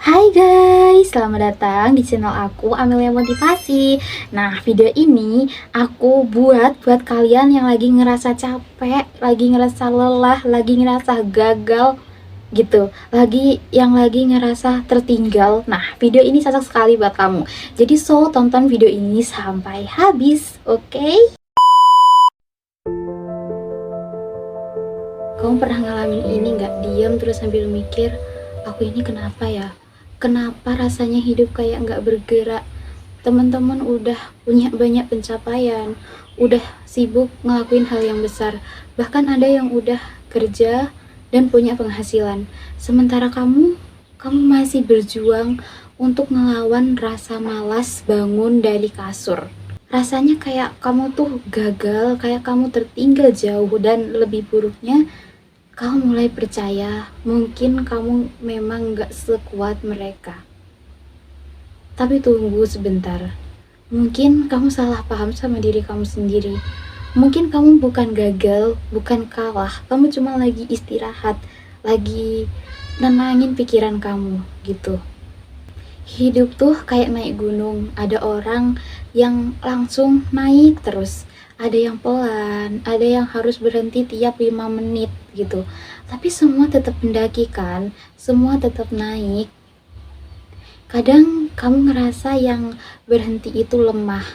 Hai guys, selamat datang di channel aku Amelia Motivasi. Nah, video ini aku buat kalian yang lagi ngerasa capek, lagi ngerasa lelah, lagi ngerasa gagal gitu, lagi ngerasa tertinggal. Nah, video ini cocok sekali buat kamu. Jadi tonton video ini sampai habis, oke? Kamu pernah ngalamin ini nggak? Diam terus sambil mikir, aku ini kenapa ya? Kenapa rasanya hidup kayak nggak bergerak? Teman-teman udah punya banyak pencapaian, udah sibuk ngelakuin hal yang besar, bahkan ada yang udah kerja dan punya penghasilan. Sementara kamu masih berjuang untuk ngelawan rasa malas bangun dari kasur. Rasanya kayak kamu tuh gagal, kayak kamu tertinggal jauh, dan lebih buruknya kamu mulai percaya mungkin kamu memang gak sekuat mereka. Tapi tunggu sebentar, mungkin kamu salah paham sama diri kamu sendiri. Mungkin kamu bukan gagal, bukan kalah, kamu cuma lagi istirahat, lagi nenangin pikiran kamu gitu. Hidup tuh kayak naik gunung, ada orang yang langsung naik terus, ada yang pelan, ada yang harus berhenti tiap 5 menit gitu. Tapi semua tetap mendaki kan, semua tetap naik. Kadang kamu ngerasa yang berhenti itu lemah,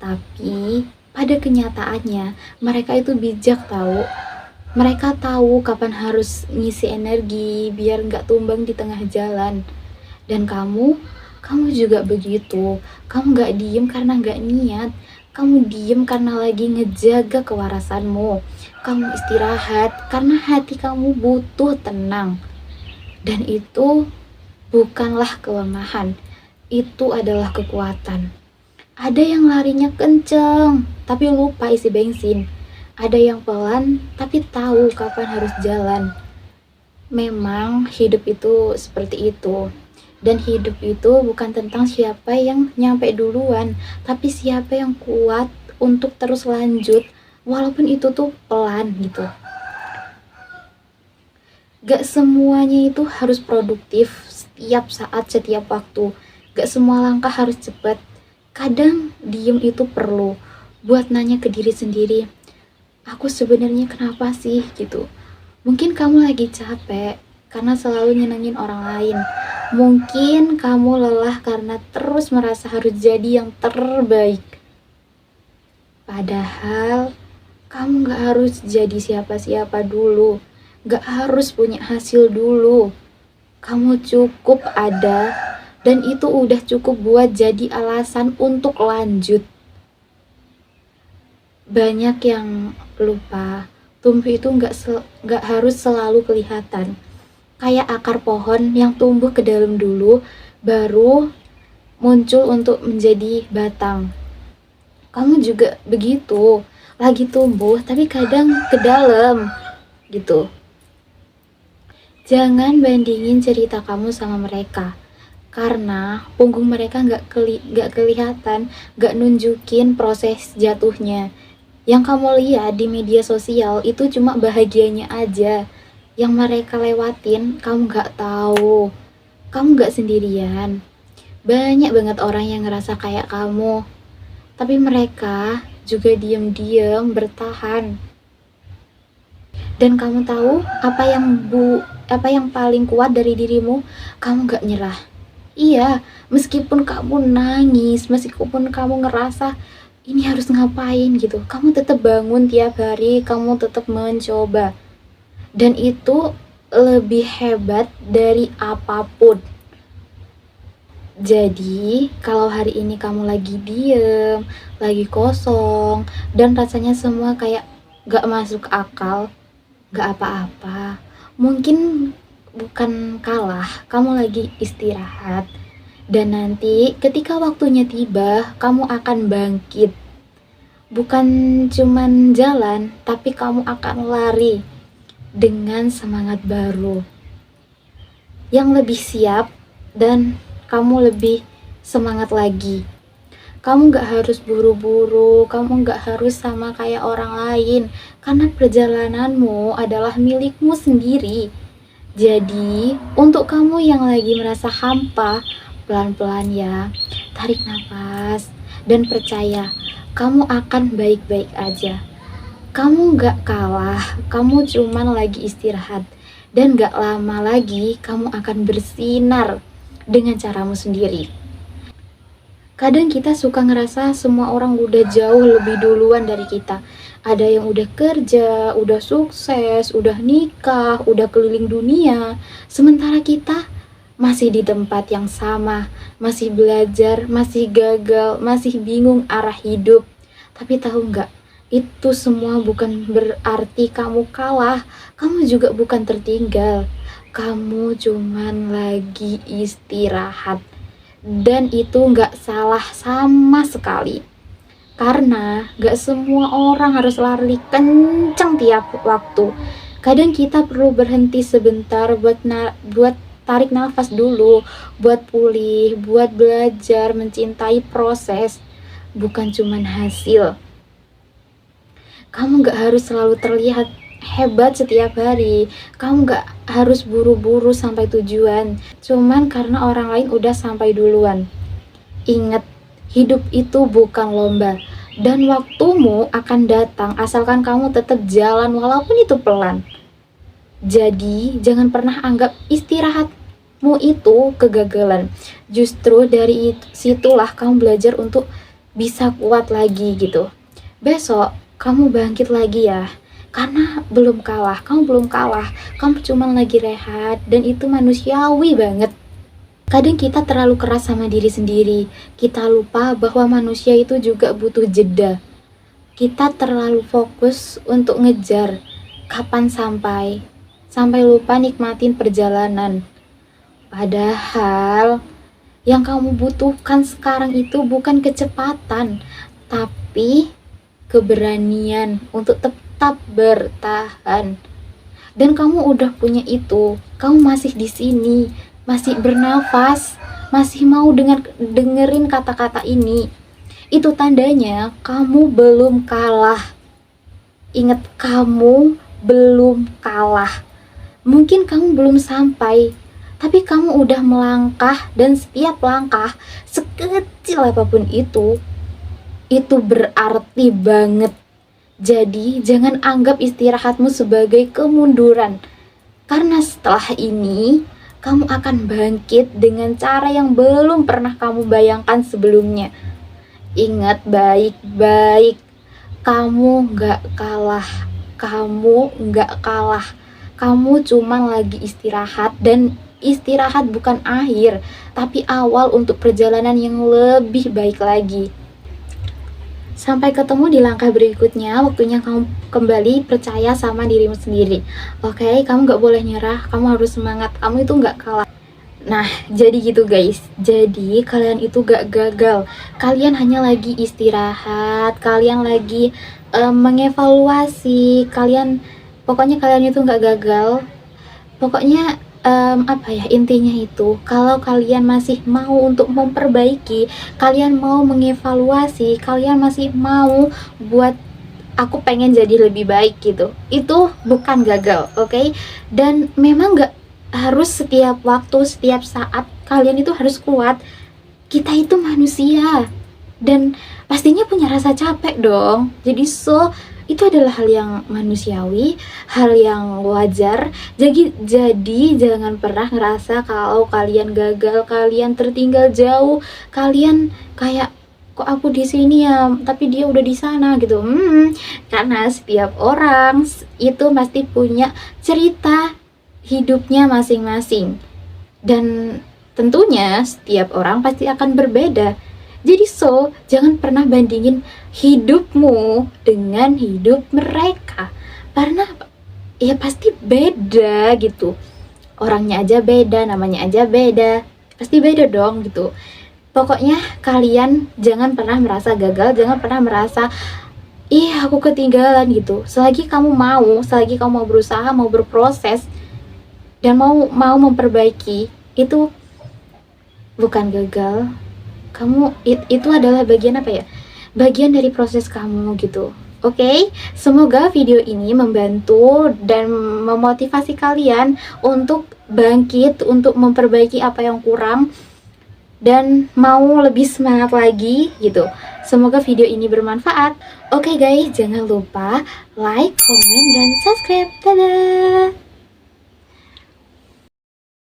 tapi pada kenyataannya mereka itu bijak tahu. Mereka tahu kapan harus ngisi energi biar nggak tumbang di tengah jalan. Dan kamu juga begitu. Kamu gak diem karena gak niat. Kamu diem karena lagi ngejaga kewarasanmu. Kamu istirahat karena hati kamu butuh tenang. Dan itu bukanlah kelemahan. Itu adalah kekuatan. Ada yang larinya kenceng, tapi lupa isi bensin. Ada yang pelan, tapi tahu kapan harus jalan. Memang hidup itu seperti itu. Dan hidup itu bukan tentang siapa yang nyampe duluan, tapi siapa yang kuat untuk terus lanjut, walaupun itu tuh pelan gitu. Gak semuanya itu harus produktif setiap saat, setiap waktu. Gak semua langkah harus cepat. Kadang diem itu perlu buat nanya ke diri sendiri, aku sebenarnya kenapa sih gitu. Mungkin kamu lagi capek karena selalu nyenengin orang lain. Mungkin kamu lelah karena terus merasa harus jadi yang terbaik. Padahal kamu gak harus jadi siapa-siapa dulu. Gak harus punya hasil dulu. Kamu cukup ada, dan itu udah cukup buat jadi alasan untuk lanjut. Banyak yang lupa, tumbuh itu gak harus selalu kelihatan. Kayak akar pohon yang tumbuh ke dalam dulu, baru muncul untuk menjadi batang. Kamu juga begitu, lagi tumbuh tapi kadang ke dalam gitu. Jangan bandingin cerita kamu sama mereka, karena punggung mereka gak kelihatan, gak nunjukin proses jatuhnya. Yang kamu lihat di media sosial itu cuma bahagianya aja. Yang mereka lewatin kamu gak tahu. Kamu gak sendirian. Banyak banget orang yang ngerasa kayak kamu, tapi mereka juga diam-diam bertahan. Dan kamu tahu apa yang paling kuat dari dirimu? Kamu gak nyerah. Iya, meskipun kamu nangis, meskipun kamu ngerasa ini harus ngapain gitu, kamu tetap bangun tiap hari, kamu tetap mencoba. Dan itu lebih hebat dari apapun. Jadi, kalau hari ini kamu lagi diem, lagi kosong, dan rasanya semua kayak gak masuk akal, gak apa-apa. Mungkin bukan kalah, kamu lagi istirahat. Dan nanti ketika waktunya tiba, kamu akan bangkit. Bukan cuman jalan, tapi kamu akan lari dengan semangat baru yang lebih siap, dan kamu lebih semangat lagi. Kamu gak harus buru-buru, kamu gak harus sama kayak orang lain, karena perjalananmu adalah milikmu sendiri. Jadi, untuk kamu yang lagi merasa hampa, pelan-pelan ya, tarik nafas dan percaya kamu akan baik-baik aja. Kamu gak kalah, kamu cuman lagi istirahat. Dan gak lama lagi kamu akan bersinar dengan caramu sendiri. Kadang kita suka ngerasa semua orang udah jauh lebih duluan dari kita. Ada yang udah kerja, udah sukses, udah nikah, udah keliling dunia. Sementara kita masih di tempat yang sama, masih belajar, masih gagal, masih bingung arah hidup. Tapi tahu nggak, itu semua bukan berarti kamu kalah, kamu juga bukan tertinggal. Kamu cuman lagi istirahat. Dan itu nggak salah sama sekali. Karena nggak semua orang harus lari kencang tiap waktu. Kadang kita perlu berhenti sebentar buat tarik nafas dulu, buat pulih, buat belajar mencintai proses, bukan cuman hasil. Kamu nggak harus selalu terlihat hebat setiap hari. Kamu nggak harus buru-buru sampai tujuan cuman karena orang lain udah sampai duluan. Ingat, hidup itu bukan lomba, dan waktumu akan datang asalkan kamu tetap jalan walaupun itu pelan. Jadi jangan pernah anggap istirahatmu itu kegagalan. Justru dari situlah kamu belajar untuk bisa kuat lagi gitu. Besok kamu bangkit lagi ya. Karena belum kalah, kamu belum kalah. Kamu cuma lagi rehat dan itu manusiawi banget. Kadang kita terlalu keras sama diri sendiri. Kita lupa bahwa manusia itu juga butuh jeda. Kita terlalu fokus untuk ngejar kapan sampai lupa nikmatin perjalanan. Padahal yang kamu butuhkan sekarang itu bukan kecepatan, tapi keberanian untuk tetap bertahan. Dan kamu udah punya itu. Kamu masih di sini, masih bernafas, masih mau dengerin kata-kata ini. Itu tandanya kamu belum kalah. Ingat, kamu belum kalah. Mungkin kamu belum sampai, tapi kamu udah melangkah, dan setiap langkah sekecil apapun itu berarti banget. Jadi jangan anggap istirahatmu sebagai kemunduran, karena setelah ini kamu akan bangkit dengan cara yang belum pernah kamu bayangkan sebelumnya. Ingat baik-baik, kamu gak kalah. Kamu gak kalah. Kamu cuma lagi istirahat, dan istirahat bukan akhir, tapi awal untuk perjalanan yang lebih baik lagi. Sampai ketemu di langkah berikutnya. Waktunya kamu kembali percaya sama dirimu sendiri. Oke, kamu gak boleh nyerah. Kamu harus semangat. Kamu itu gak kalah. Nah, jadi gitu guys. Jadi kalian itu gak gagal. Kalian hanya lagi istirahat. Kalian lagi mengevaluasi. Pokoknya kalian itu gak gagal. Pokoknya intinya itu, kalau kalian masih mau untuk memperbaiki, kalian mau mengevaluasi, kalian masih mau buat aku pengen jadi lebih baik gitu, itu bukan gagal, oke? Dan memang gak harus setiap waktu, setiap saat kalian itu harus kuat. Kita itu manusia dan pastinya punya rasa capek dong. Jadi itu adalah hal yang manusiawi, hal yang wajar. Jadi jangan pernah ngerasa kalau kalian gagal, kalian tertinggal jauh, kalian kayak kok aku di sini ya, tapi dia udah di sana gitu. Karena setiap orang itu pasti punya cerita hidupnya masing-masing. Dan tentunya setiap orang pasti akan berbeda. Jadi jangan pernah bandingin hidupmu dengan hidup mereka. Karena ya pasti beda gitu. Orangnya aja beda, namanya aja beda. Pasti beda dong gitu. Pokoknya kalian jangan pernah merasa gagal, jangan pernah merasa aku ketinggalan gitu. Selagi kamu mau berusaha, mau berproses, dan mau memperbaiki, itu bukan gagal. Kamu itu adalah bagian bagian dari proses kamu gitu. Oke, semoga video ini membantu dan memotivasi kalian untuk bangkit, untuk memperbaiki apa yang kurang dan mau lebih semangat lagi gitu. Semoga video ini bermanfaat. Oke guys, jangan lupa like, comment, dan subscribe. Dadah!